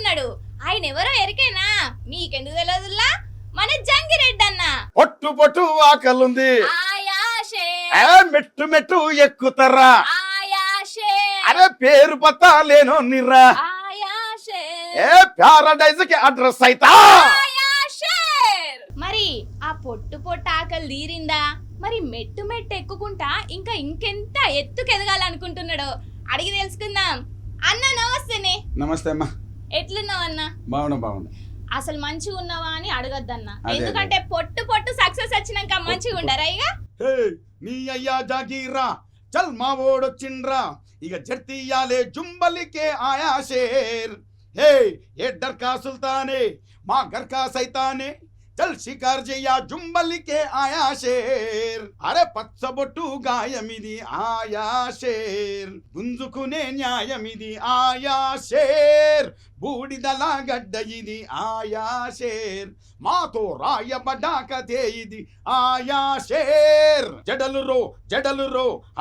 ఉన్నాడు. ఆయన ఎవరో ఎరికేనా? మీకెందుకు తెలియదులా? మన జంగిరెడ్డి అన్న. పొట్టు పొట్టు ఆకలుంది, ఆయాషే మెట్టు మెట్టు ఎక్కుతారా, ఆయాషే అరే పేరు పత్తా లేనో నిర్రా, ఆయాషే ప్యారడైజ్ కి అడ్రస్ అయితా. ఆయాషే. మరి ఆ పొట్టు పొట్టు ఆకలి తీరిందా? మరి మెట్టు మెట్టు ఎక్కుకుంటా ఇంకా ఇంకెంత ఎత్తుకు ఎదగాలనుకుంటున్నాడో అడిగి తెలుసుకుందాం. అన్న నమస్తేనే. నమస్తే అమ్మా. ఎట్లున్నావు అన్న? బాగున్నా. అసలు మంచిగా ఉన్నావా అని అడగద్దన్న, అదే. ఎందుకంటే పొట్టు పొట్టు సక్సెస్ వచ్చినాక మంచిగా ఉండరా? ఇక నీ అయ్యా జాగీరా చల్ మా ఓడొచ్చిండ్రా, ఇక జర్తీయాలే జుంబలికే ఆయా షేర్. హే ఏ డర్కా సుల్తానే మా గర్కా సైతానే, చల్ షికార్ చెయ్యా జుంబలికే ఆయా షేర్. అరే పచ్చబొట్టు గాయమిది ఆయా షేర్, గుంజుకునే న్యాయమిది ఆయా షేర్, బూడిదల గడ్డ ఇది ఆయా షేర్, మాతో రాయబడ్డ కథే ఇది ఆయా షేర్. జడలురో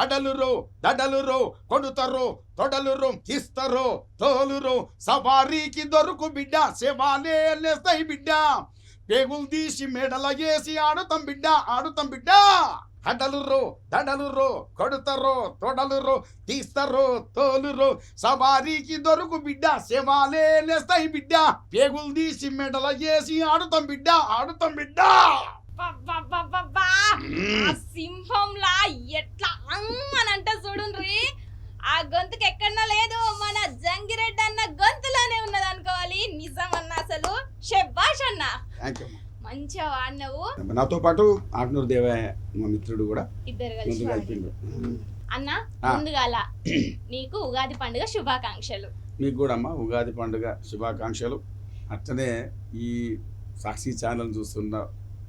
అడలురో దడలురో, కొడుతరో తొడలురో, తీస్తరో తోలురో, సవారీకి దొరుకు బిడ్డ, శవాలే లేస్తాయి బిడ్డ, పేగులు తీసి మెడల వేసి ఆడుతాం బిడ్డ. అడలురో దడలురో, కొడుతరో తొడలురో, తీస్తరో తోలురో, సవారీకి దొరుకు బిడ్డ, శవాలే లేస్తాయి బిడ్డ, పేగులు తీసి మెడల వేసి ఆడుతాం బిడ్డ. సింహంలా ఎట్లా అమ్మనంట చూడుండ్రి. ఆ గొంతుకు ఎక్కడన్నా లేదు, మన జంగిరెడ్డి అన్న గొంతులోనే ఉన్నది అనుకోవాలి. నిజమన్న, అసలు శభాష్ అన్న, మంచిగా వాడినవు. నాతో పాటు ఆగ్నూరు దేవయ్య మా మిత్రుడు కూడా ఇద్దరు కలిసి అన్న. ముందుగాల నీకు ఉగాది పండుగ శుభాకాంక్షలు. మీకు కూడా అమ్మా ఉగాది పండుగ శుభాకాంక్షలు. అట్లనే ఈ సాక్షి ఛానల్ చూస్తున్న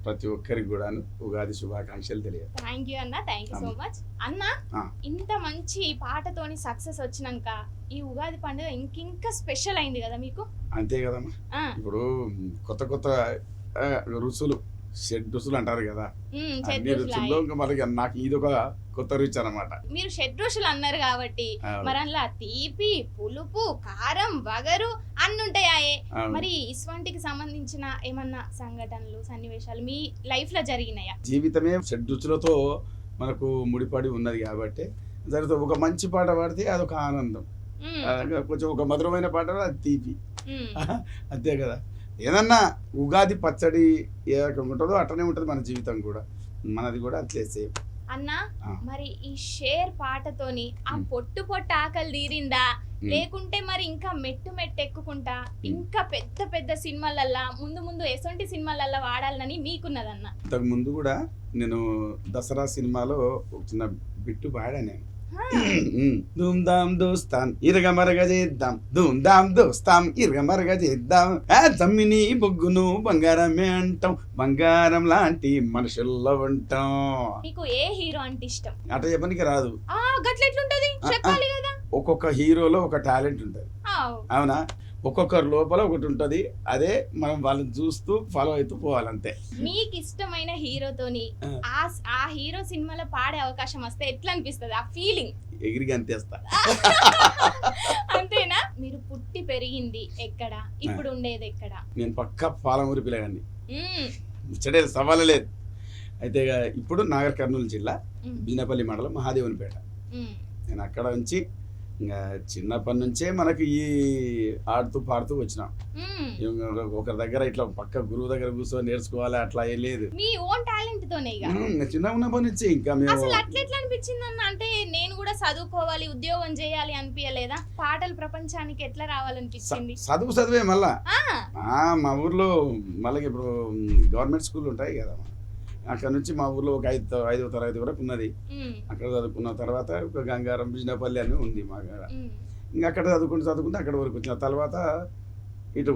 ప్రతి ఒక్కరికి కూడా ఉగాది శుభాకాంక్షలు తెలియదు. థ్యాంక్ యూ అన్న, థ్యాంక్ యూ సో మచ్ అన్న. ఇంత మంచి పాటతోని సక్సెస్ వచ్చినాక ఈ ఉగాది పండుగ ఇంకింకా స్పెషల్ అయింది కదా మీకు? అంతే కదమ్మా. ఇప్పుడు కొత్త రుచులు, షెడ్ రుచులు అంటారు కదా, అన్ని రుచుల్లో మనకి నాకు ఇది ఒక కొత్త రుచి అన్నమాట. మీరు షెడ్ రుచులు అన్నారు కాబట్టి మరి అందులో తీపి, పులుపు, కారం, వగరు అన్ని ఉంటాయే. మరి ఇస్వంటికి సంబంధించిన ఏమన్నా సంఘటనలు, సన్నివేశాలు మీ లైఫ్ లో జరిగినాయా? జీవితమే షెడ్ రుచులతో మనకు ముడిపడి ఉన్నది కాబట్టి జరుగుతుంది. ఒక మంచి పాట పాడితే అదొక ఆనందం, కొంచెం ఒక మధురమైన పాట అది తీపి, అంతే కదా. ఏదన్నా ఉగాది పచ్చడి ఏ రకంగా ఉంటుందో అట్లనే ఉంటుంది మన జీవితం కూడా, మనది కూడా అట్లే సేమ్ అన్న. మరి ఈ షేర్ పాటతోని ఆ పొట్టు పొట్టు ఆకలి తీరిందా, లేకుంటే మరి ఇంకా మెట్టు ఎక్కుకుంటా ఇంకా పెద్ద సినిమాలల్లా ముందు ఎసొంటి సినిమాలల్లా వాడాలని మీకున్నదన్న? ఇంతకు ముందు కూడా నేను దసరా సినిమాలో ఒక చిన్న బిట్టు పాడా నేను. ధూమ్ ధామ్ దోస్తాం ఇరగమరగ చేద్దాం, ధూమ్ ధామ్ దోస్తాం ఇరగమరగ చేద్దాం, జమ్మిని బొగ్గును బంగారమే అంటాం, బంగారం లాంటి మనుషుల్లో ఉంటాం. మీకు ఏ హీరో అంటే ఇష్టం? అట చెప్పనికి రాదు. ఒక్కొక్క హీరోలో ఒక టాలెంట్ ఉంటుంది, అవునా? ఒక్కొక్కరి లోపల ఒకటి ఉంటది, అదే మనం వాళ్ళని చూస్తూ ఫాలో అవుతూ పోవాలంతే. మీకు ఇష్టమైన హీరోతోని ఆ హీరో సినిమాలో పాడే అవకాశం వస్తే ఎట్లా అనిపిస్తుంది? ఆ ఫీలింగ్ ఎగిరిగా అంతేస్తా. అంతేనా? మీరు పుట్టి పెరిగింది ఎక్కడ, ఇప్పుడు ఉండేది ఎక్కడ? నేను పక్కా పాలమూరి పిల్లగాన్ని, ముచ్చటే సవాలు లేదు. అయితే ఇప్పుడు నాగర్ కర్నూలు జిల్లా బీనపల్లి మండలం మహాదేవనిపేట. నేను అక్కడ నుంచి ఇంకా చిన్నప్పటి నుంచే మనకి ఈ ఆడుతూ పాడుతూ వచ్చినాం. ఒకరి దగ్గర ఇట్లా పక్క గురువు దగ్గర కూర్చొని నేర్చుకోవాలి అట్లా ఏం లేదు, మీ ఓన్ టాలెంట్ తోనే. చిన్న ఉన్నప్పటి నుంచి ఇంకా మేము అసలు అట్లా ఎట్లా అనిపించింది అన్న? అంటే నేను కూడా చదువుకోవాలి, ఉద్యోగం చేయాలి అనిపించలేదా? పాటల ప్రపంచానికి ఎట్లా రావాలనిపించింది? చదువే మళ్ళా మా ఊర్లో మళ్ళీ ఇప్పుడు గవర్నమెంట్ స్కూల్ ఉంటాయి కదా, అక్కడ నుంచి మా ఊర్లో ఒక 5వ తరగతి వరకు ఉన్నది. అక్కడ చదువుకున్న తర్వాత ఒక గంగారం, బిజినపల్లి అని ఉంది మా కాడ. ఇంకా అక్కడ చదువుకుంటే అక్కడ వరకు వచ్చిన తర్వాత ఇటు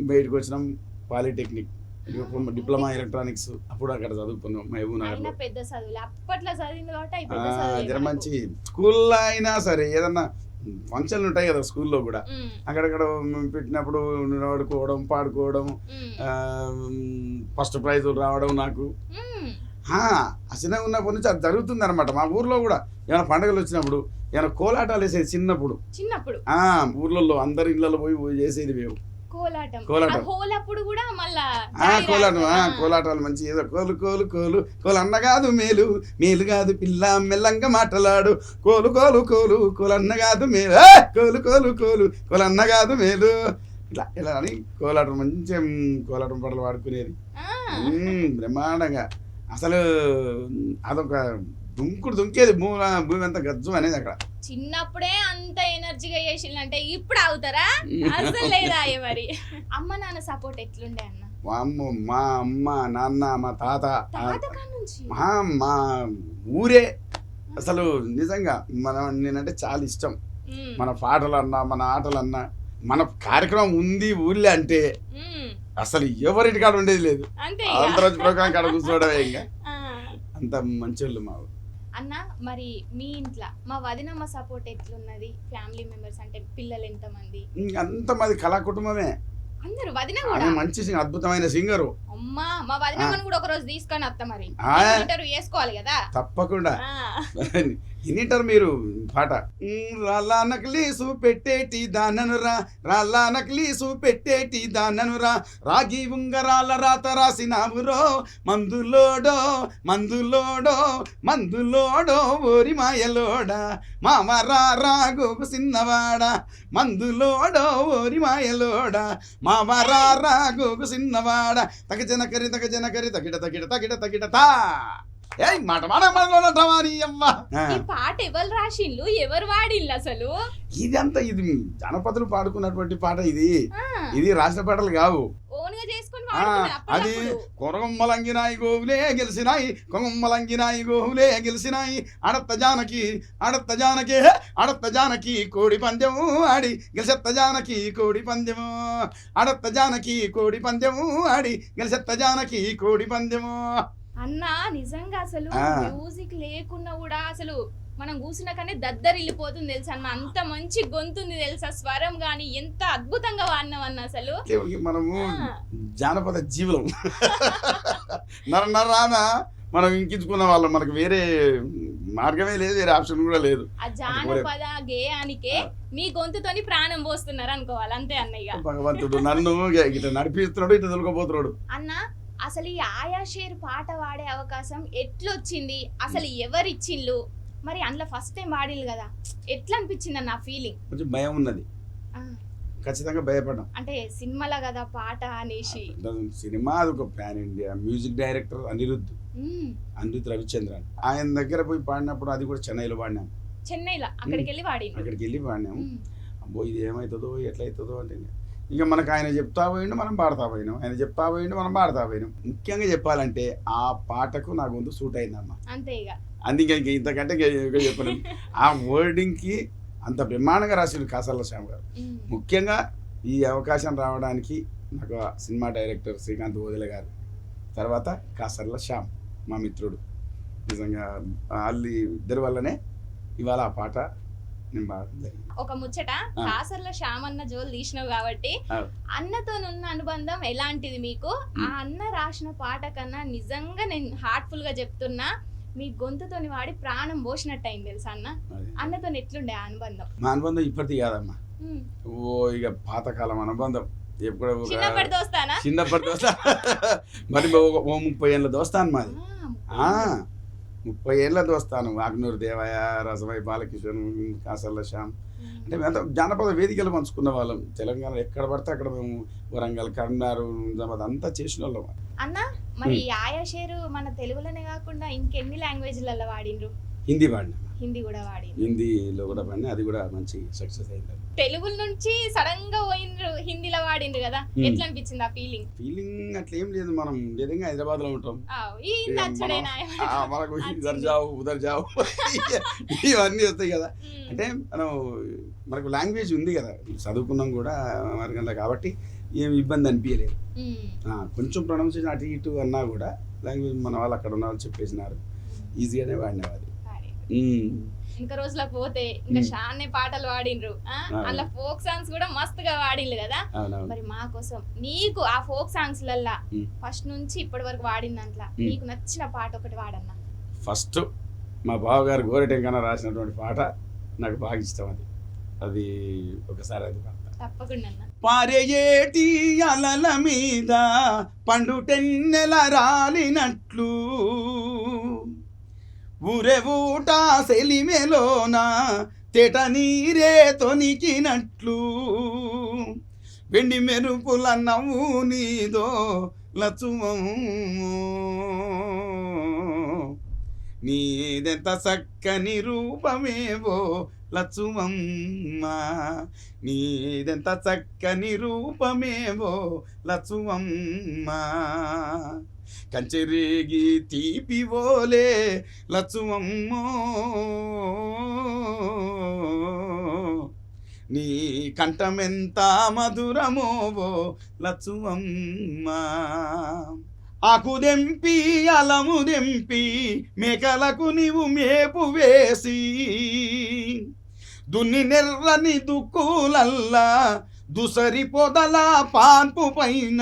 బయటకు వచ్చినాం పాలిటెక్నిక్, డిప్లొమా ఎలక్ట్రానిక్స్. అప్పుడు అక్కడ చదువుకున్నాం మహబూబ్నగర్. జర మంచి స్కూల్లో అయినా సరే ఏదన్నా ఫంక్షన్లు ఉంటాయి కదా స్కూల్లో కూడా, అక్కడక్కడ పెట్టినప్పుడు ఆడుకోవడం, పాడుకోవడం, ఫస్ట్ ప్రైజులు రావడం నాకు అసలు ఉన్నప్పటి నుంచి అది జరుగుతుంది అనమాట. మా ఊర్లో కూడా ఏమైనా పండుగలు వచ్చినప్పుడు ఏమైనా కోలాటాలు వేసేది చిన్నప్పుడు ఊర్లలో అందరి ఇళ్ళలో పోయి చేసేది మేము. కోలాటం. హోలప్పుడు కూడా మళ్ళా కోలాటం కోలాటాలు మంచి ఏదో కోలు కోలు కోలు కోలు అన్న కాదు మేలు మేలు కాదు పిల్ల మెల్లంగా మాటలాడు కోలు కోలు కోలు కోలు అన్న కాదు మేలు కోలు కోలు కోలు కోలు అన్న కాదు మేలు ఇలా ఇలా అని కోలాటం మంచి కోలాటం పాటలు పాడుకునేది బ్రహ్మాండంగా. అసలు అదొక దుంకేది భూమి అంతా గజ్జం అనేది అక్కడ. చిన్నప్పుడే అంత ఎనర్జీగా చేసిందంటే ఇప్పుడు అవుతారా? అసలు లేదా మరి. అమ్మ నాన్న సపోర్ట్ ఎట్లుండే అన్న? మా అమ్మ నాన్న మా తాత నుంచి మా ఊరే అసలు నిజంగా నేనంటే చాలా ఇష్టం. మన పాటలన్నా మన ఆటలన్నా మన కార్యక్రమం ఉంది ఊర్లే అంటే అసలు ఎవరింటి కాడ ఉండేది లేదు. అంతరోజు ప్రోగ్రాం కాడ కూర్చోవడమే ఇంకా అంత మంచోళ్ళు మా అన్న. మరి మీ ఇంట్లో మా వదినమ్మ సపోర్ట్ ఎట్లున్నది? ఫ్యామిలీ మెంబర్స్ అంటే పిల్లలు ఎంతమంది? అంతమంది కళా కుటుంబమే అందరూ. వదిన కూడా మంచి అద్భుతమైన సింగరు. అమ్మా మా వదినమ్మను కూడా ఒక రోజు తీసుకొని వస్తా. మరి ఇంటర్వ్యూ చేసుకోవాలి కదా తప్పకుండా. వింటారు మీరు పాట. రాళ్ళ నక్లీసు పెట్టేటి దాననురా రాళ్ళ నక్లీసు పెట్టేటి దాననురా రాగి ఉంగరాల రాత రాసినావురో మందులోడో మందులోడో మందులోడో ఓరి మాయలోడా మావరా గోగు సిన్నవాడా మందులోడో ఓరి మాయలోడా మావరా గోగు సిన్నవాడా తగ జనకరి తగిడ తగిడ తగిడ తగిడతా. ఈ పాట ఎవరు రాసిండ్లు, ఎవరు వాడిల్లు అసలు? ఇదంతా ఇది జనపదులు పాడుకున్నటువంటి పాట. ఇది రాసిన పాటలు కావు. అది కొరగొమ్మలంగినాయి గోవులే గెలిసినాయి కొమ్మలంగినాయి గోవులే గెలిసినాయి అడత్త జానకి అడత్త జానకి కోడి పందెము ఆడి గెలిసెత్త జానకి కోడి పందెము అడత్త జానకి కోడి పందెము ఆడి గెలిసెత్త జానకి కోడి పందెము. అన్నా నిజంగా అసలు మ్యూజిక్ లేకున్నా కూడా అసలు మనం కూర్చున్న కానీ దద్దరిల్లిపోతుంది తెలుసా అన్న. అంత మంచి గొంతుంది తెలుసా, స్వరం గాని ఎంత అద్భుతంగా వాడినాం అన్న. అసలు మనము జానపద జీవులం నరనరాన మనం ఇంకించుకున్న వాళ్ళం. మనకు వేరే మార్గమే లేదు, వేరే ఆప్షన్ కూడా లేదు. ఆ జానపద గేయానికే మీ గొంతుతోని ప్రాణం పోస్తున్నారు అనుకోవాలి అంతే అన్నయ్య. భగవంతుడు నన్ను ఇట్లా నడిపిస్తున్నాడు, ఇట్లా తొలగపోతున్నాడు అన్న. అసలు ఈ ఆయా షేర్ పాట వాడే అవకాశం ఎట్లొచ్చింది? అసలు ఎవరిచ్చిండ్లు? మరి అందులో ఫస్ట్ టైం వాడిల్లు కదా, ఎట్లా అనిపించింది అన్న ఫీలింగ్? కొంచెం భయం ఉన్నది, ఖచ్చితంగా భయపడ్డాం. అంటే సినిమాలో కదా పాట అనేసి. సినిమా అది ఒక pan India. Music director Anirudh Ravichandran, ఆయన దగ్గర పోయి పాడినప్పుడు అది కూడా చెన్నైలో పాడినాం. చెన్నైలో అక్కడికి వెళ్ళి పాడినాము. అబ్బో ఇది ఏమవుతుందో ఎట్లయితుందో అంటే ఇక మనకు ఆయన చెప్తా పోయిండు, మనం పాడుతా పోయినాం. ఆయన చెప్తా పోయిండు, మనం పాడుతా పోయినాం. ముఖ్యంగా చెప్పాలంటే ఆ పాటకు నా గొంతు సూట్ అయిందమ్మా. అంతే ఇక అందుకే ఇంతకంటే చెప్పలేము. ఆ వర్డింగ్కి అంత బ్రహ్మాండంగా రాసిండు కాసర్ల శ్యామ్ గారు. ముఖ్యంగా ఈ అవకాశం రావడానికి నాకు సినిమా డైరెక్టర్ శ్రీకాంత్ ఓదెల గారు, తర్వాత కాసర్ల శ్యామ్ మా మిత్రుడు. నిజంగా వాళ్ళు ఇద్దరి వల్లనే ఇవాళ ఆ పాట నేను బాగా. ఒక ముచ్చట, కాసర్ల శ్యామ్ అన్న జోలు తీసినావు కాబట్టి అన్నతో ఉన్న అనుబంధం ఎలాంటిది మీకు? ఆ అన్న రాసిన పాట కన్నా నిజంగా నేను హార్ట్ఫుల్ గా చెప్తున్నా, మీ గొంతుతోని వాడి ప్రాణం పోసినట్టు అయింది తెలుసా అన్న. అన్నతో ఎట్లుండే ఆ అనుబంధం? మా అనుబంధం ఇప్పటిది కాదమ్మా, ఇక పాతకాలం అనుబంధం. చిన్నప్పటి దోస్తానా? చిన్నప్పటి దోస్తా మరి 30 ఏళ్ళ దోస్తాను మాది. 30 ఏళ్ళ దోస్తాను. వాగ్నూరు దేవయ్య, రసమై బాలకిషోర్, కాసర్ల శ్యామ్. అంటే మేము జానపద వేదికలు పంచుకున్న వాళ్ళం. తెలంగాణ ఎక్కడ పడితే అక్కడ మేము వరంగల్, కర్నారు, నిజామాబాద్ అంతా చేసిన వాళ్ళం. అన్న మరి ఆయా షేరు మన తెలుగులోనే కాకుండా ఇంకెన్ని లాంగ్వేజ్లలో వాడిండ్రు? హిందీ వాడినా, హిందీ కూడా వాడిండ్రు. హిందీలో కూడా వాడినా, అది కూడా మంచి సక్సెస్ అయింది. తెలుగు నుంచి సడన్ గా పోయిండ్రు హిందీలో వాడిండ్రు కదా, ఎట్లా అనిపించింది ఆ ఫీలింగ్? ఫీలింగ్ అట్లా ఏం లేదు. మనం నిజంగా హైదరాబాద్ లో ఉంటాం, మనకు ఇదర్ జావు ఉదర్ జావు ఇవన్నీ వస్తాయి కదా. అంటే మనకు లాంగ్వేజ్ ఉంది కదా, చదువుకున్నాం కూడా మరగంలో, కాబట్టి ఏం ఇబ్బంది అనిపించలేదు. కొంచెం ప్రొనౌన్సియేషన్ అటు ఇటు అన్నా కూడా లాంగ్వేజ్ మన వాళ్ళు అక్కడ ఉన్న వాళ్ళు చెప్పేసినారు, ఈజీగానే వాడినవి. ఇంకా రోజులకు పోతే ఇంకా షాన్నే పాటలు వాడిండ్రు, అలా ఫోక్ సాంగ్స్ కూడా మస్తుగా వాడిండ్రు కదా. మరి మా కోసం నీకు ఆ ఫోక్ సాంగ్స్ లల్లా ఫస్ట్ నుంచి ఇప్పటి వరకు వాడిన దాంట్లో నీకు నచ్చిన పాట ఒకటి వాడన్నా. ఫస్ట్ మా బావగారు గోరెటెంకన్నా రాసినటువంటి పాట నాకు బాగా ఇష్టం. అది ఒకసారి అది తప్పకుండా అన్న. పారేయేటి అలల మీద పండుటెన్నెల రాలినట్లు ఊరే ఊట సెలిమెలోన తెట నీరే తొనికినట్లు వెండి మెరుపుల నవ్వు నీదో లచుమము నీదెంత చక్కని రూపమేవో లచుమమ్మ నీదెంత చక్కని రూపమేవో లచుమమ్మ కంచెరేగి తీపివోలే లచుమమ్మో నీ కంఠమెంత మధురమోవో లచుమమ్మ ఆకుదెంపి అలముదెంపి మేకలకు నీవు మేపు వేసి దున్ని నెర్రని దుక్కులల్లా దుసరి పొదల పాన్పు పైన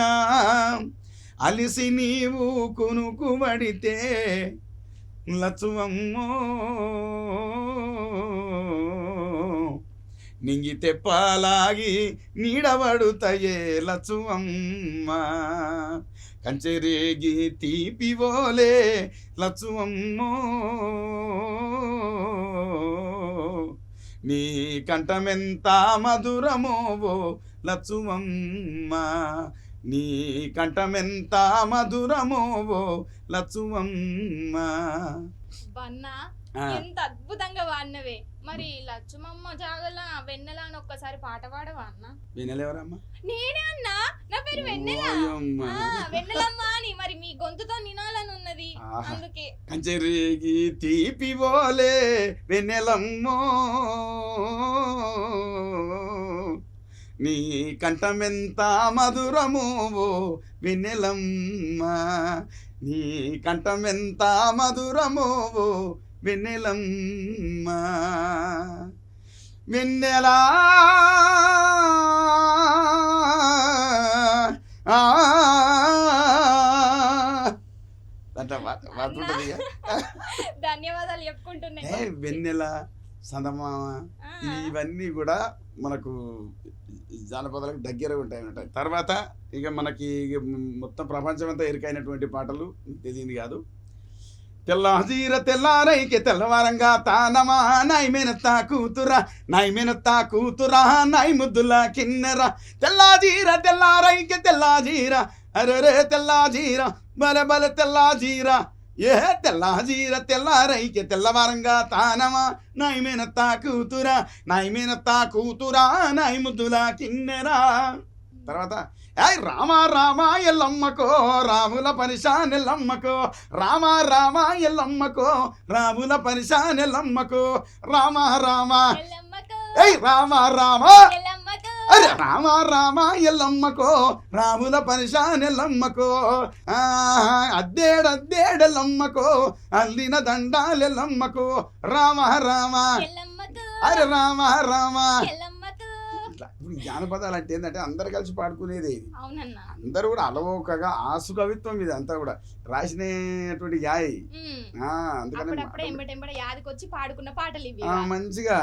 అలిసి నీవు కునుకుబడితే లచువమ్మో నింగి తెప్పలాగి నీడబడుతయే లచువమ్మ కంచెరేగి తీపివోలే లచువమ్మో నీ కంఠమెంత మధురమోవో లచువమ్మ నీ కంఠమెంత మధురమోవో లచువమ్మ బన్నా ఎంత అద్భుతంగా వాడినవే. మరి లచ్చుమమ్మ జాగల వెన్నెల అని ఒక్కసారి పాట పాడవా అన్న? వెన్నెలెవరమ్మా? నేనే అన్నా, నా పేరు వెన్నెల. వెన్నెలమ్మ అని మరి మీ గొంతుతో నినాలని ఉన్నది అందుకే. కంచెరేగి తీపివోలే వెన్నెలమ్మో నీ కంఠమెంత మధురమోవో వెన్నెలమ్మ నీ కంఠమెంత మధురమోవో వెన్నెలమ్మ వెన్నెలా ధన్యవాదాలు చెప్పుకుంటున్నా. వెన్నెల సందమామ ఇవన్నీ కూడా మనకు జానపదాలకు దగ్గర ఉంటాయి. తర్వాత ఇక మనకి మొత్తం ప్రపంచం అంతా ఎరుకైనటువంటి పాటలు తెలియదు కాదు. తెల్లాజీర తెల్లారైకి తెల్లవారంగా తానమా నైమెనత్తా కూతురా నై ముద్దుల కిన్నెర తెల్లాజీర తెల్లారైకి తెల్లాజీర అరే తెల్లాజీర బల బల తెల్లాజీర ఏ తెల్లాజీర తెల్లారైకి తెల్లవారంగా తానమా నైమెనత్తా కూతురా నై ముద్దుల కిన్నెరా. తర్వాత ఏయ్ రామ రామ ఎల్లమ్మకో రాముల పరిశానెల్లమ్మకో రామ రామ ఎల్లమ్మకో రాముల పరిశానెల్లమ్మకో రామ రామ ఏయ్ రామ రామ అరే రామ రామ ఎల్లమ్మకో రాముల పరిశానెల్లమ్మకో అద్దేడెల్లమ్మకో అల్లిన దండాలెల్లమ్మకో రామ రామ అరే రామ రామ. ఇప్పుడు జానపదాలు అంటే ఏంటంటే అందరు కలిసి పాడుకునేది. అందరూ కూడా అలవోకగా ఆసు కవిత్వం ఇది అంతా కూడా రాసినటువంటి యాయి. మంచిగా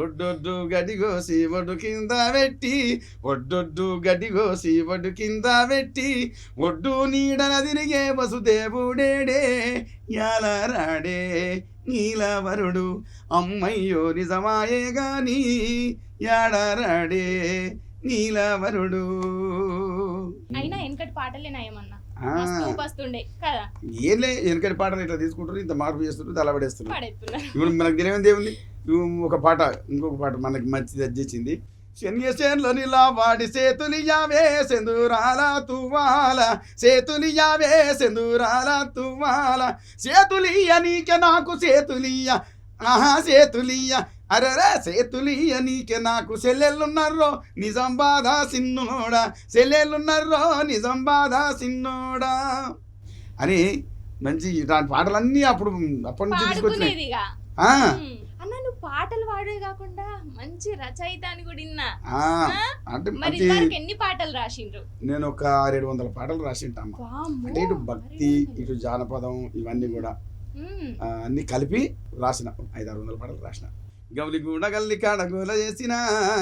ఒడ్డొడ్డు గడ్డి కోసి ఒడ్డు కింద పెట్టి ఒడ్డు నీడన తిరిగే వసుదేవుడేడే యాలరాడే నీలవరుడు అమ్మయ్యో నిజమాయే గాని యాడరాడే నీలవరుడు. అయినా వెనకటి పాటలే నయమన్నా కదా. ఏలే వెనకటి పాటలు ఇట్లా తీసుకుంటారు, ఇంత మార్పు చేస్తుంటారు, తలబడేస్తున్నారు. ఇప్పుడు మనకు తెలియదు ఏముంది. ఒక పాట ఇంకొక పాట మనకి మంచిది అజ్జింది. శనియసేన్లోనిలా వాడి సేతులియావే సెందురాల తువాల సేతులియావే సెందురాల తువాల సేతులియ నీకే నాకు సేతులియ సేతులియ అరరే సేతులియ నీకే నాకు సెల్లెళ్ళున్నారో నిజం బాధ సిన్నోడా సెల్లెళ్ళున్నారో నిజం బాధ సిన్నోడా అని మంచి ఇలాంటి పాటలన్నీ అప్పటి నుంచి తీసుకొచ్చినాయి. అన్న నువ్వు పాటలు పాడే కాకుండా మంచి రచయిత అని కూడా విన్నా. అంటే ఎన్ని పాటలు రాసిండ్రు? నేను ఒక 700 పాటలు రాసింటాను. అంటే ఇటు భక్తి ఇటు జానపదం ఇవన్నీ కూడా అన్ని కలిపి రాసిన 500-600 పాటలు రాసిన. గౌలిగూడ గల్లి కాడ గోల చేసిన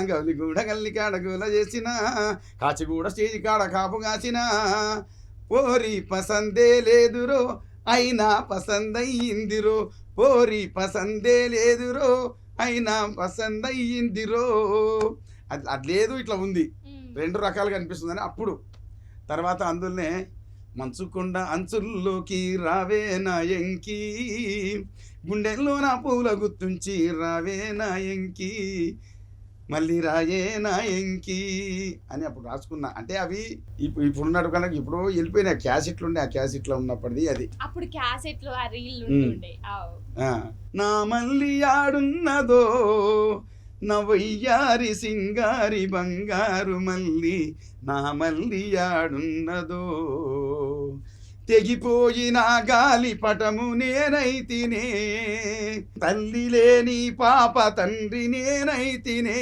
గౌలిగూడ గల్లి కాడ గోల చేసిన కాచిగూడ స్టేజి కాడ కాపు కాసిన పోరి పసందే లేదురో అయినా పసందయ్యిందిరో పోరి పసందే లేదురో అయినా పసందయ్యిందిరో. అది లేదు ఇట్లా ఉంది, రెండు రకాలుగా అనిపిస్తుందని అప్పుడు. తర్వాత అందులోనే మంచుకొండ అంచుల్లోకి రావే నా ఎంకి గుండెల్లో నా పూల గుర్తుంచి రావే నా ఎంకి మళ్ళీ రాయే నా ఎంకి అని అప్పుడు రాసుకున్నా. అంటే అవి ఇప్పుడున్నట్టు కనుక ఇప్పుడు వెళ్ళిపోయిన క్యాసెట్లు ఉండే, ఆ క్యాసెట్లో ఉన్నప్పటిది అది. అప్పుడు క్యాసెట్లు ఆ రీల్ ఉంటుండే. నా మళ్ళీ ఆడున్నదో నవయ్యారి సింగారి బంగారు మల్లి నా మల్లి ఆడున్నదో తెగిపోయిన గాలి పటము నేనైతినే తల్లి లేని పాప తండ్రి నేనైతినే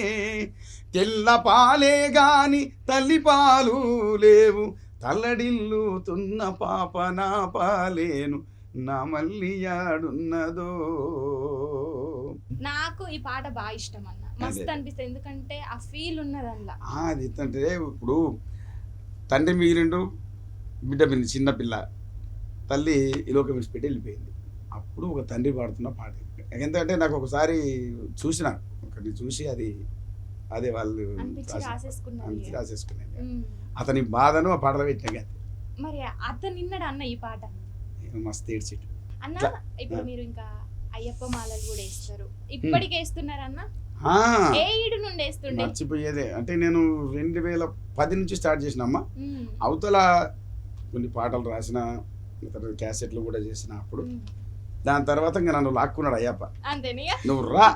తెల్ల పాలే గాని తల్లి పాలు లేవు తల్లడిల్లుతున్న పాప నా పాలేను నా మల్లి ఆడున్నదో. నాకు ఈ పాట బాగా ఇష్టం అన్న, మస్తు అనిపిస్తుంది. ఎందుకంటే ఆ ఫీల్ ఉన్నది అందులో. అది అంటే ఇప్పుడు తండ్రి మిగిలిండు, బిడ్డ మిగిలింది, చిన్న పిల్ల, తల్లి ఈ లోకం విడిచిపెట్టి వెళ్ళిపోయింది. అప్పుడు ఒక తండ్రి పాడుతున్న పాట. ఎందుకంటే నాకు ఒకసారి చూసిన ఒకటి చూసి అదే వాళ్ళు రాసేసుకునేది అతని బాధను ఆ పాటలో పెట్టిన. మరి అతను నిన్నడు అన్న ఈ పాట మస్తు ఏడ్చిట్టు అన్న. ఇప్పుడు మీరు ఇంకా అయ్యప్ప మాలలు కూడా వేస్తారు, ఇప్పటికి వేస్తున్నారు అన్న? ఏ ఏడు నుండి వేస్తుండే? మర్చిపోయేదే. అంటే నేను 2010 నుంచి స్టార్ట్ చేసినమ్మా. అవతల కొన్ని పాటలు రాసిన, క్యాసెట్లు కూడా చేసిన. అప్పుడు దాని తర్వాత ఇంకా నన్ను లాక్కున్నాడు అయ్యప్ప. నువ్వు రా,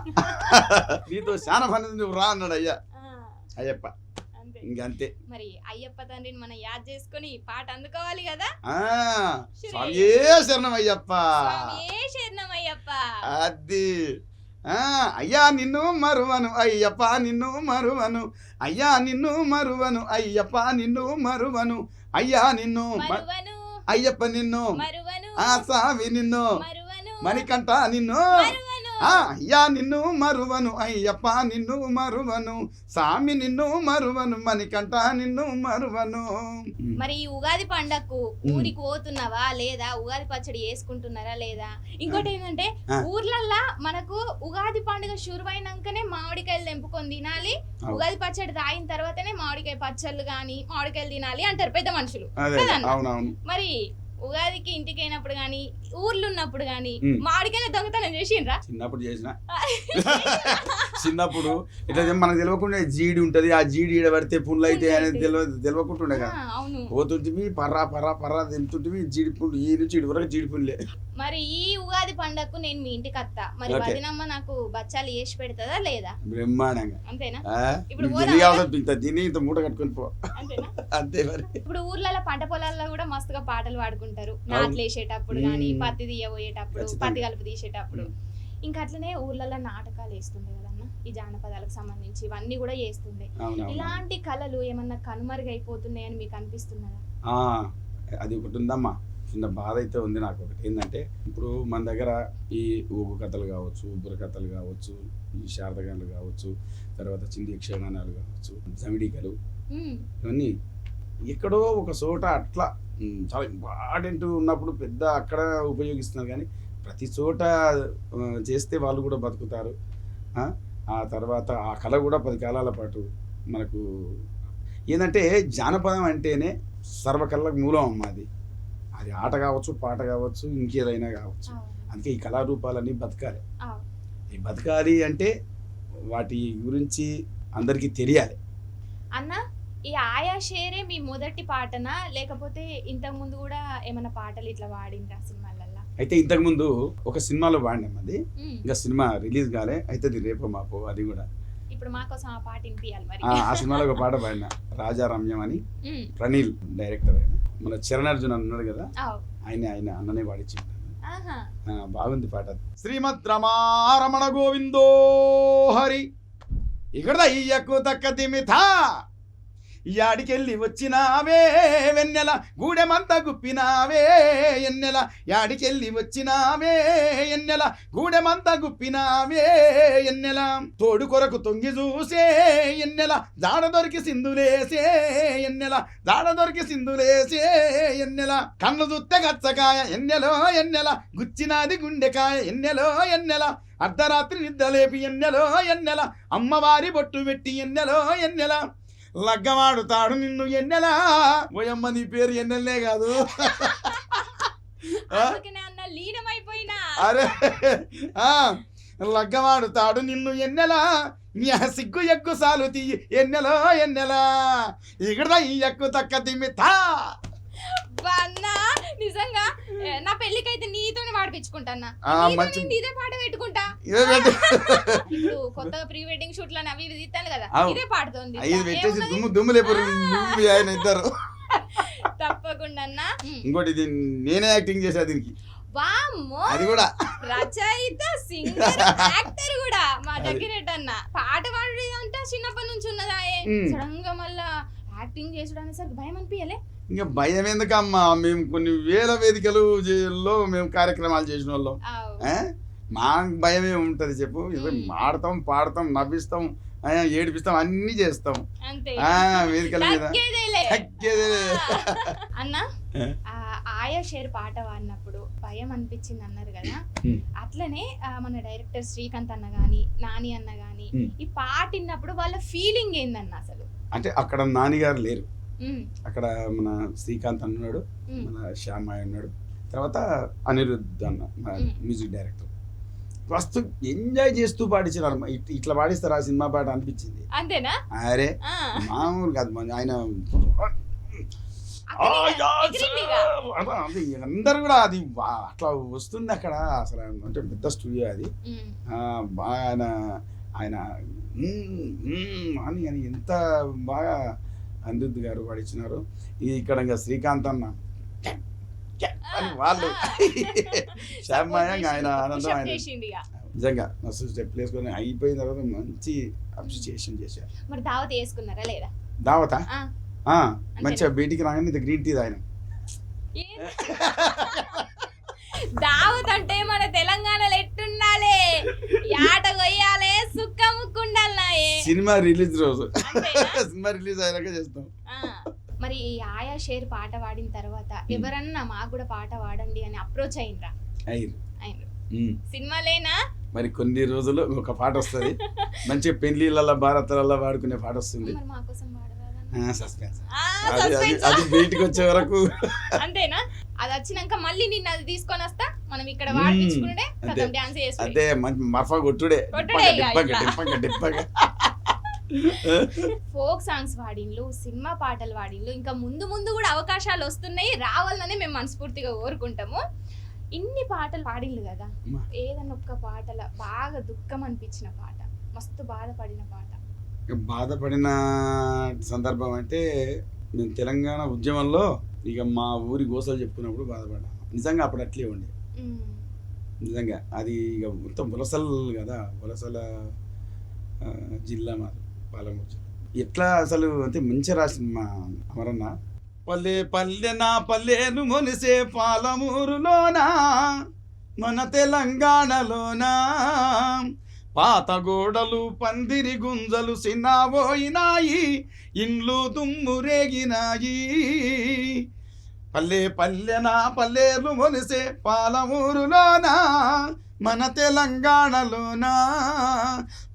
నీతో చాలా పని, నువ్వు రా అన్నాడు అయ్యప్ప. ఇంకంతే. మరి అయ్యప్ప తండ్రిని మనం యాద్ చేసుకొని పాట అందుకోవాలి కదా. స్వామియే శరణం అయ్యప్ప, శరణం అయ్యప్ప. అది అయ్యా నిన్ను మరువను అయ్యప్ప నిన్ను మరువను, అయ్యా నిన్ను మరువను అయ్యప్ప నిన్ను మరువను, అయ్యా నిన్ను అయ్యప్ప నిన్ను ఆ స్వామి నిన్ను మణికంఠ నిన్ను అయ్యా నిన్ను మరువను అయ్యప్ప నిన్ను మరువను, స్వామి నిన్ను మరువను, మణికంఠ నిన్ను మరువను. మరి ఈ ఉగాది పండగకు ఊరికి పోతున్నావా లేదా? ఉగాది పచ్చడి వేసుకుంటున్నారా లేదా? ఇంకోటి ఏంటంటే ఊర్లల్లా మనకు ఉగాది పండుగ షురువైనాకనే మామిడికాయలు తెంపుకొని తినాలి, ఉగాది పచ్చడి తాగిన తర్వాతనే మామిడికాయ పచ్చళ్ళు గాని మామిడికాయలు తినాలి అంటారు పెద్ద మనుషులు. మరి ఉగాదికి ఇంటికి అయినప్పుడు గానీ ఊర్లు ఉన్నప్పుడు గానీ మామిడికాయ దొంగతనం చేసిండ్రా? చిన్నప్పుడు చేసిన. చిన్నప్పుడు ఇట్లా మనకు తెలియకుండా జీడి ఉంటది, ఆ జీడి ఈడ పడితే పుండ్లు అయితే అనేది తెలియకుంటుండే కదా. పోతుంటివి పర్రా పర్రా పర్రా తింటుంటివి జీడి పుండ్లు, ఈ నుంచి ఇటు వరకు జీడి పుండ్లే. మరి ఈ ఉగాది పండగకు నేను మీ ఇంటికి వస్తా, మరి వదినమ్మ నాకు బచ్చాలు చేసి పెడతదా లేదా? బ్రహ్మాండంగా. అంతేనా? ఇప్పుడు తిని ఇంత మూట కట్టుకొని పో, అంతే. మరి ఇప్పుడు ఊర్లలో పంట పొలాల్లో కూడా మస్తుగా పాటలు పాడుకుంటారు, నాట్లు వేసేటప్పుడు గానీ పత్తి తీయబోయేటప్పుడు, పత్తి కలుపు తీసేటప్పుడు. ఇంకా అట్లనే ఊర్లలో నాటకాలు వేస్తుండే కదన్న, ఈ జానపదాలకు సంబంధించి ఇవన్నీ కూడా చేస్తుండే. ఇలాంటి కళలు ఏమన్నా కనుమరుగైపోతున్నాయని మీకు అనిపిస్తున్నదా? అది ఒకటి ఉందమ్మా, చిన్న బాధ అయితే ఉంది నాకు. ఒకటి ఏంటంటే ఇప్పుడు మన దగ్గర ఈ ఊగు కథలు కావచ్చు, బుర్ర కథలు కావచ్చు, ఈ శారదగాలు కావచ్చు, తర్వాత చింది యక్షగానాలు కావచ్చు, జమిడికలు, ఇవన్నీ ఎక్కడో ఒక చోట అట్లా చాలా ఇంపార్టెంట్ ఉన్నప్పుడు పెద్ద అక్కడ ఉపయోగిస్తున్నారు. కానీ ప్రతి చోట చేస్తే వాళ్ళు కూడా బతుకుతారు. ఆ తర్వాత ఆ కళ కూడా 10 కాలాల పాటు మనకు ఏంటంటే జానపదం అంటేనే సర్వకళలకు మూలం అమ్మ. అది ఆట కావచ్చు, పాట కావచ్చు, ఇంకేదైనా కావచ్చు. అందుకే ఈ కళారూపాలన్నీ బతకాలి. ఈ బతకాలి అంటే వాటి గురించి అందరికీ తెలియాలి. అన్న, ఈ ఆయా షేరే మీ మొదటి పాటనా లేకపోతే ఇంతకు ముందు కూడా ఏమైనా పాటలు ఇట్లా వాడిండ్రా సినిమాలల్లో? అయితే ఇంతకు ముందు ఒక సినిమాలో వాడినాం, అది ఇంకా సినిమా రిలీజ్ కాలే, అయితే రేపో మాపో అది కూడా. ఇప్పుడు మా కోసం ఆ పాట వినిపియాలి మరి. ఆ సినిమాలో ఒక పాట పాడిన, రాజారమ్యం అని, ప్రణీల్ డైరెక్టర్. ఆయన మన చరణార్జున్ అన్నాడు కదా, ఆయన అన్ననే పాడించింది. బాగుంది పాట. శ్రీమద్ రమారమణ గోవిందో హరి ఇక్కడ అయ్యకు తక్క తిమిథ యాడికెళ్ళి వచ్చినావే వెన్నెల గూడెమంతా గుప్పినావే ఎన్నెల యాడికెళ్ళి వచ్చినావే ఎన్నెల గూడెమంతా గుప్పినావే ఎన్నెల తోడు కొరకు తొంగి చూసే ఎన్నెల జాడ దొరికి సింధులేసే ఎన్నెల జాడ దొరికి సింధులేసే ఎన్నెల కళ్ళు దుత్తే గచ్చకాయ ఎన్నెలో ఎన్నెల గుచ్చినాది గుండెకాయ ఎన్నెలో ఎన్నెల అర్ధరాత్రి నిద్రలేపి ఎన్నెలో ఎన్నెల అమ్మవారి బొట్టు పెట్టి ఎన్నెలో ఎన్నెల లగ్గమాడుతాడు నిన్ను ఎన్నెలా ఓయమ్మ నీ పేరు ఎన్నెలనే కాదు లీనమైపోయినా అరే లగ్గమాడుతాడు నిన్ను ఎన్నెలా సిగ్గు ఎగ్గు సాలు తీయి ఎన్నెలో ఎన్నెలా ఇక్కడ ఈ ఎక్కు తక్క తిమ్మితా నిజంగా నా పెళ్లికైతే నీతోనే పాడిపించుకుంటా ఇదే పాట పెట్టుకుంటా ఇప్పుడు కొత్తగా ప్రీ వెడ్డింగ్ షూట్ లని అవి తీస్తాను కదా ఇదే పాడుతోంది దుమ్ము లేపరు ఆయన ఇద్దరు తప్పకుండా ఇంకోటి ఇది నేనే యాక్టింగ్ చేసా దీనికి అది కూడా రచయిత సింగర్ యాక్టర్ కూడా మా జగ్గిరెడ్డి అన్న పాట పాడేదంటే చిన్నప్పటి నుంచి ఉన్నదా సడన్ గా మళ్ళా యాక్టింగ్ చేసుడు అనేసరికి భయం అనిపించలే ఇంకా భయం ఎందుకమ్మా మేము కొన్ని వేల వేదికలలో మేము కార్యక్రమాలు చేసిన వాళ్ళం మా భయమే ఉంటది చెప్పు ఆడతాం పాడతాం నవ్విస్తాం ఏడిపిస్తాం అన్ని చేస్తాం వేదికల మీద అన్న ఆయా షేర్ పాట పాడినప్పుడు భయం అనిపించింది అన్నారు కదా అట్లనే మన డైరెక్టర్ శ్రీకాంత్ అన్న గాని నాని అన్న గాని ఈ పాట విన్నప్పుడు వాళ్ళ ఫీలింగ్ ఏందన్న అసలు అంటే అక్కడ నాని గారు లేరు అక్కడ మన శ్రీకాంత్ అన్నాడు మన శ్యామయ్య ఉన్నాడు తర్వాత అనిరుద్ధ్ అన్న మన మ్యూజిక్ డైరెక్టర్ ఫస్ట్ ఎంజాయ్ చేస్తూ పాడించినారు ఇట్లా పాడిస్తారు ఆ సినిమా పాట అనిపించింది అంతేనా అరే మామూలు కాదు ఆయన అందరు కూడా అది అట్లా వస్తుంది అక్కడ అసలు అంటే పెద్ద స్టూడియో అది బాగా ఆయన అని అని ఎంత బాగా అనిరుద్ధ్ గారు పాడించినారు ఇక్కడ ఇంకా శ్రీకాంత్ అన్న అని వాళ్ళు శ్యామయ్య ఆయన ఆనందం ఆయన నిజంగా మస్తు స్టెప్ వేసుకొని అయిపోయిన తర్వాత మంచి అప్రిషియేషన్ చేశారు. మరి దావత్ వేసుకున్నారా లేదా? దావతా మంచిగా బయటికి రాగానే ఇది గ్రీన్ టీ తాగిన. దావత్ అంటే మన తెలంగాణలో ఎట్టుండాలి, యాట కొయ్యాలి, సుక్క ముక్కుండాలి. సినిమా రిలీజ్ రోజు సినిమా రిలీజ్ అయ్యాక చేస్తాం. మరి ఈ ఆయా షేర్ పాట పాడిన తర్వాత ఎవరన్నా మాకు కూడా పాట పాడండి అని అప్రోచ్ అయిండ్రా? అయినరు. సినిమాలేనా? మరి కొన్ని రోజులు ఒక పాట వస్తుంది, మంచిగా పెళ్లిళ్ళ భారతలలో వాడుకునే పాట వస్తుంది. అది బయటికి వచ్చే వరకు అంతేనా? అది వచ్చినాక మళ్ళీ నిన్ను అది తీసుకొని వస్తా, మనం ఇక్కడ వాడించుకుంటే డాన్స్ చేస్తాం. అదే మఫా కొట్టుడే ఫోక్ సాంగ్స్ వాడిన్లు, సినిమా పాటలు వాడిన్లు, ఇంకా ముందు ముందు కూడా అవకాశాలు వస్తున్నాయి, రావాలని మేము మనస్ఫూర్తిగా కోరుకుంటాము. ఇన్ని పాటలు పాడిన్లు కదా, ఏదన్నా ఒక్క పాటల బాగా దుఃఖం అనిపించిన పాట, మస్తు బాధపడిన పాట? బాధపడిన సందర్భం అంటే నేను తెలంగాణ ఉద్యమంలో ఇక మా ఊరి గోసలు చెప్పుకున్నప్పుడు బాధపడ్డాను. నిజంగా అప్పుడు అట్లే ఉండే, నిజంగా అది ఇక మొత్తం వలసలు కదా, వలసల జిల్లా మాది పాలమూరు జిల్లా. ఎట్లా అసలు అంటే మంచిగా రాసింది మా అమరన్న. పల్లె పల్లె నా పల్లెను మొలిసే పాలమూరులోనా, మన తెలంగాణలోనా, పాత గోడలు పందిరి గుంజలు సిన్నాబోయినాయి, ఇండ్లు దుమ్ము రేగినాయి. పల్లె పల్లె నా పల్లెలు మొలిసే పాలమూరులోనా, మన తెలంగాణలోనా,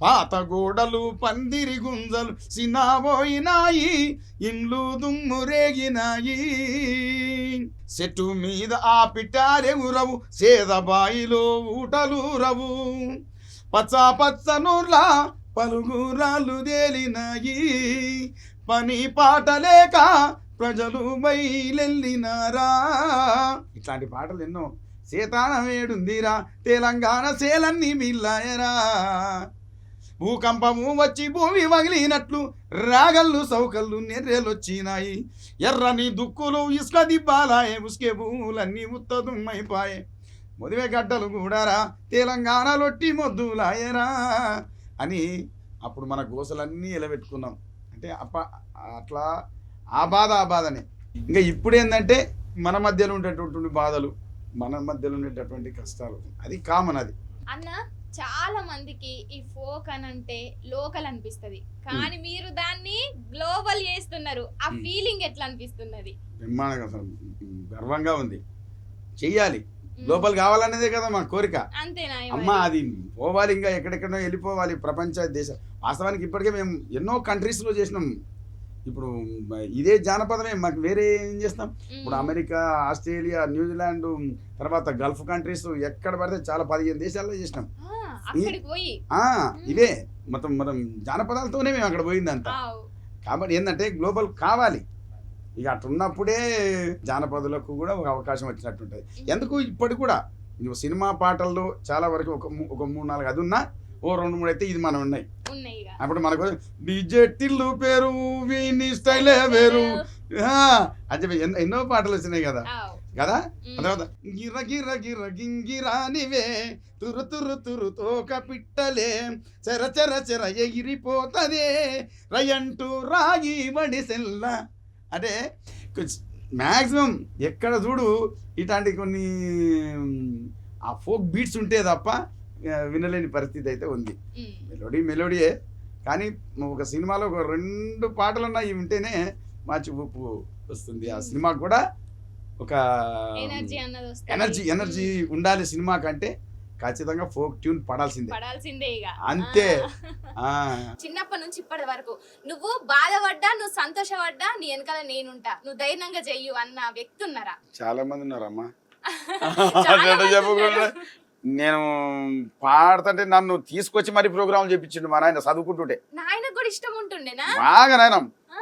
పాత గోడలు పందిరి గుంజలు సిన్నాబోయినాయి, ఇండ్లు దుమ్ము రేగినాయి. చెట్టు మీద ఆ పిటారెగురవు, సేదబాయిలో ఊటలూరవు, పచ్చ పచ్చనూర్లా పలుగురాలు తేలినాయి. పని పాట లేక ప్రజలు బయలెళ్ళినారా. ఇట్లాంటి పాటలు ఎన్నో. సీతానం ఏడుందిరా, తెలంగాణ సేలన్నీ మిల్లాయరా, భూకంపము వచ్చి భూమి వగిలినట్లు రాగళ్ళు సౌకళ్ళు నెర్రెలొచ్చినాయి, ఎర్రని దుక్కులు ఇసుక దిబ్బాలాయే, ఉసుకే భూములన్నీ ఉత్తదుమ్మైపాయే, మొదివే గడ్డలు కూడారా తెలంగాణలొట్టి మొద్దులాయరా అని అప్పుడు మన గోసలన్నీ ఎలబెట్టుకున్నాం. అంటే అంటే అట్లా ఆ బాధనే. ఇంకా ఇప్పుడు ఏంటంటే మన మధ్యలో ఉండేటటువంటి బాధలు, మన మధ్యలో ఉండేటటువంటి కష్టాలు, అది కామన్. అది అన్న చాలా మందికి ఈ ఫోక్ అని అంటే లోకల్ అనిపిస్తది, కానీ మీరు దాన్ని గ్లోబల్ చేస్తున్నారు. ఆ ఫీలింగ్ ఎట్లా అనిపిస్తున్నది? బ్రహ్మాండంగా, అసలు గర్వంగా ఉంది. చెయ్యాలి, గ్లోబల్ కావాలనేదే కదా మా కోరిక. అంతేనా అమ్మా, అది పోవాలి, ఇంకా ఎక్కడెక్కడో వెళ్ళిపోవాలి ప్రపంచ దేశ. వాస్తవానికి ఇప్పటికే మేము ఎన్నో కంట్రీస్లో చేసినాం. ఇప్పుడు ఇదే జానపదమే, మాకు వేరే ఏం చేస్తాం. ఇప్పుడు అమెరికా, ఆస్ట్రేలియా, న్యూజిలాండ్, తర్వాత గల్ఫ్ కంట్రీస్, ఎక్కడ పడితే చాలా 15 దేశాల్లో చేసినాం. ఇవే మొత్తం మనం జానపదాలతోనే మేము అక్కడ పోయిందంతా. కాబట్టి ఏంటంటే గ్లోబల్ కావాలి. ఇక అట్లున్నప్పుడే జానపదులకు కూడా ఒక అవకాశం వచ్చినట్టుంటుంది. ఎందుకు ఇప్పటికి కూడా నువ్వు సినిమా పాటల్లో చాలా వరకు ఒక 3-4 అది ఉన్నా, ఓ 2-3 అయితే ఇది మనం ఉన్నాయి. అప్పుడు మనకు డీజే టిల్లు పేరు, వీని స్టైలే వేరు అని చెప్పి ఎన్నో పాటలు వచ్చినాయి కదా. తర్వాత గిర గిర గిర గింగిరానివే, తురు తురు తురు తోక పిట్టలే, చెర చెర చెర ఎగిరిపోతదే రయంటూ రాగి వడిసెల్ల. అంటే మ్యాక్సిమం ఎక్కడ చూడు ఇట్లాంటి కొన్ని ఆ ఫోక్ బీట్స్ ఉంటే తప్ప వినలేని పరిస్థితి అయితే ఉంది. మెలోడీయే, కానీ ఒక సినిమాలో ఒక 2 పాటలన్నా వింటేనే మంచి ఊపు వస్తుంది. ఆ సినిమాకు కూడా ఒక ఎనర్జీ ఉండాలి. సినిమా కంటే ఖచ్చితంగా ఫోక్ ట్యూన్ పడాల్సిందే ఇక అంతే. చిన్నప్పటి నుంచి ఇప్పటి వరకు నువ్వు బాధపడ్డా, నువ్వు సంతోషపడ్డా, నీ వెనకాల నేనుంటా, నువ్వు ధైర్యంగా చెయ్యు అన్న వ్యక్తి ఉన్నారా? చాలా మంది ఉన్నారమ్మా. చెప్పకుండా నేను పాడుతుంటే నన్ను తీసుకొచ్చి మరి ప్రోగ్రాంలు చేపించిండు మా నాయన చదువుకుంటుంటే. నాయనకు కూడా ఇష్టం ఉంటుండేనా? బాగా నాయన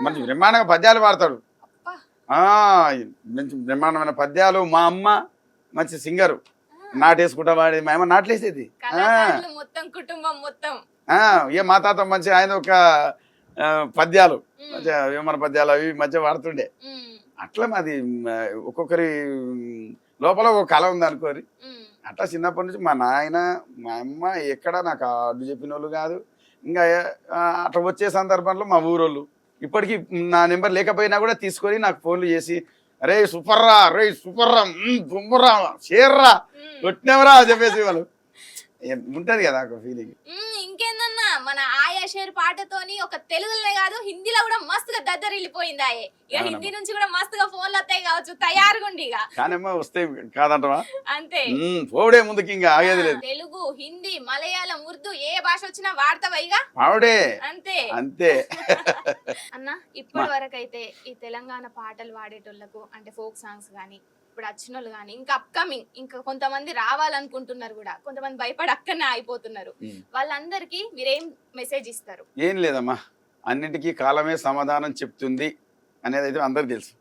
మంచి బ్రహ్మాండంగా పద్యాలు పాడతాడు. మంచి బ్రహ్మాండమైన పద్యాలు. మా అమ్మ మంచి సింగరు, నాటేసుకుంటా వాడి. మా అమ్మ నాట్లేసేది మొత్తం కుటుంబం మొత్తం. మా తాత మంచి ఆయన ఒక పద్యాలు, వేమన పద్యాలు అవి మంచిగా పాడుతుండే. అట్లా మాది ఒక్కొక్కరి లోపల ఒక కళ ఉంది అనుకోరి. అట్లా చిన్నప్పటి నుంచి మా నాయన, మా అమ్మ ఎక్కడ నాకు అడ్డు చెప్పిన వాళ్ళు కాదు. ఇంకా అట్లా వచ్చే సందర్భంలో మా ఊరోళ్ళు ఇప్పటికీ నా నెంబర్ లేకపోయినా కూడా తీసుకొని నాకు ఫోన్లు చేసి, అరే సూపర్రా, రే సూపర్రా, బొమ్మరా, షేర్రా, కొట్టినవరా అని చెప్పేసి వాళ్ళు ఉంటది కదా ఒక ఫీలింగ్. ఇంకేందన్నా, మన ఆయా షేర్ పాటతోని ఒక తెలుగులోనే కాదు హిందీలో కూడా మస్తుగా దద్దరిల్లిపోయింది. ఆయే ఇక హిందీ నుంచి కూడా మస్తుగా ఫోన్లు వస్తాయి కావచ్చు, తయారుగుండి. ఇక కానమ్మా వస్తాయి కాదంటవా? అంతే, పోవడే ముందుకి, ఇంకా ఆగేది లేదు. తెలుగు, హిందీ, మలయాళం, ఉర్దూ ఏ భాష వచ్చినా వాడతావా? ఇక ఆవిడే అంతే అంతే. అన్న ఇప్పటి వరకు అయితే ఈ తెలంగాణ పాటలు పాడేటోళ్లకు, అంటే ఫోక్ సాంగ్స్ గానీ, ఇప్పుడు వచ్చిన వాళ్ళు కానీ, ఇంకా అప్కమింగ్ ఇంకా కొంతమంది రావాలనుకుంటున్నారు కూడా, కొంతమంది భయపడి అక్కడనే అయిపోతున్నారు, వాళ్ళందరికీ మీరేం మెసేజ్ ఇస్తారు? ఏం లేదమ్మా, అన్నిటికీ కాలమే సమాధానం చెప్తుంది అనేది అయితే అందరికి తెలుసు.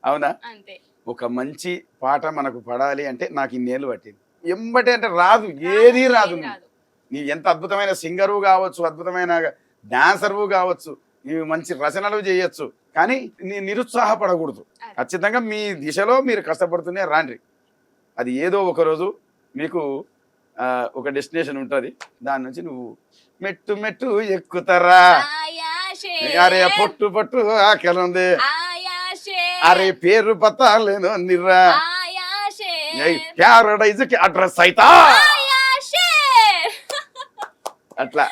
అవునా? అంతే. ఒక మంచి పాట మనకు పడాలి అంటే నాకు ఇన్నేళ్ళు పట్టింది. ఎంబటి అంటే రాదు, ఏది రాదు. నీ ఎంత అద్భుతమైన సింగరు కావచ్చు, అద్భుతమైన డాన్సర్వు కావచ్చు, నీవు మంచి రచనలు చేయొచ్చు, కానీ నిరుత్సాహపడకూడదు. ఖచ్చితంగా మీ దిశలో మీరు కష్టపడుతూనే రాండి. అది ఏదో ఒకరోజు మీకు ఒక డెస్టినేషన్ ఉంటుంది, దాని నుంచి నువ్వు మెట్టు మెట్టు ఎక్కుతారా. అరే పొట్టు పొట్టు ఆకలి, అరే పేరు పత్తాలేను నిర్రా, ప్యారడైజ్ కి అడ్రస్ అయితా. అట్లా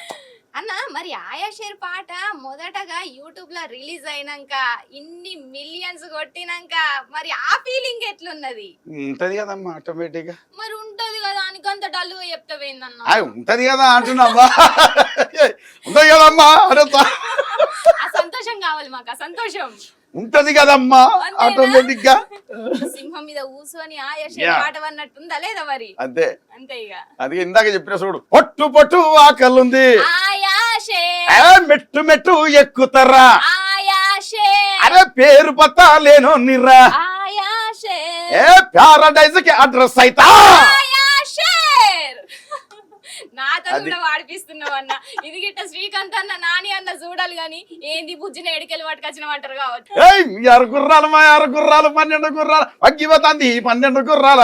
అన్న, మరి ఆయా షేర్ పాట మొదటగా యూట్యూబ్ లో రిలీజ్ అయినాక ఇన్ని మిలియన్స్ కొట్టినాక మరి ఆ ఫీలింగ్ ఎట్లున్నది? ఉంటది కదమ్మా ఆటోమేటిక్ గా. మరి ఉంటది కదా అని అంత డల్ గా చెప్తావేందన్నా? ఉంటది కదా అంటున్నావా? ఉంటది కదమ్మా, ఆ సంతోషం కావాలి మాకు, ఆ సంతోషం ఉంటది కదమ్మా ఆటోమేటిక్ గా. సింహం మీద కూర్చొని ఆయా షేర్ పాట అన్నట్టుందా లేదా మరి? అంతే అంతే. ఇక అది ఇందాక చెప్పిన చూడు, పొట్టు పొట్టు ఆకలుంది, మెట్టు మెట్టు ఎక్కుతారా, అరే పేరు పత్తాలేను నిర్రా, ప్యారడైజ్ కి అడ్రస్ అయితా. నాతో కూడా వాడిపిస్తున్నావు అన్న. ఇది గిట్ట శ్రీకాంత్ అన్న, నాని అన్న చూడాలి గాని ఏంది బుజ్జిన ఎడికెళ్ళి పట్టుకొచ్చిన అంటారు కావచ్చు. 6 గుర్రాలు, మా 6 గుర్రాలు, 12 గుర్రాలు అగ్గిపోతుంది. 12 గుర్రాల,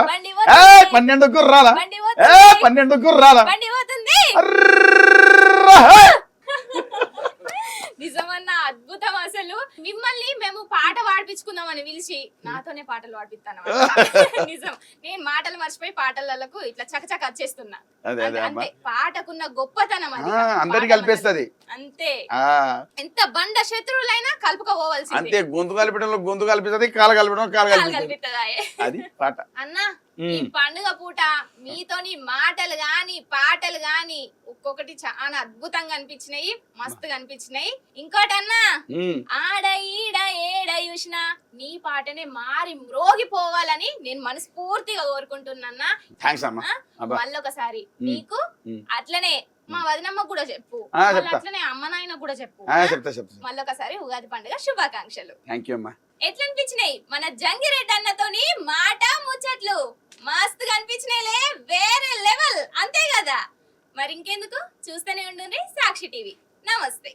12 గుర్రాల, 12 గుర్రాల. నిజమన్నా అద్భుతం అసలు. మిమ్మల్ని మేము పాట పాడిపించుకుందామని పిలిచి నాతోనే పాటలు పాడిపిస్తాను. నిజం, నేను మాటలు మర్చిపోయి పాటలకు ఇట్లా చకచక వచ్చేస్తున్నా. అంతే పాటకున్న గొప్పతనం అది. అందరికి కలిపేస్తుంది అంతే. ఎంత బండ శత్రువులైనా కలుపుకోవాల్సింది. అంతే, గొంతు కలిపడంలో గొంతు కలిపిస్తుంది, కాలు కలిపడం కాలు కల్పిస్తుందా అది పాట. అన్నా ఈ పండుగ పూట మీతోని మాటలు గాని పాటలు గాని ఒక్కొక్కటి చాలా అద్భుతంగా అనిపించినాయి, మస్తుగా అనిపించినాయి. ఇంకోటన్నా ఆడ ఈడ ఏడ చూసినా నీ పాటనే మారి మ్రోగిపోవాలని నేను మనస్ఫూర్తిగా కోరుకుంటున్నా. మళ్ళొకసారి నీకు అట్లనే మా వదినమ్మ కూడా చెప్పు, అట్లనే అమ్మ నాయన కూడా చెప్పు. మళ్ళొకసారి ఉగాది పండుగ శుభాకాంక్షలు. ఎట్లా అనిపించినాయి మన జంగిరెడ్డి అన్నతోని మాట ముచ్చట్లు? మస్తుగా అనిపించినాయిలే, వేరే లెవెల్, అంతే కదా. మరి ఇంకెందుకు, చూస్తూనే ఉండండి సాక్షి టీవీ. నమస్తే.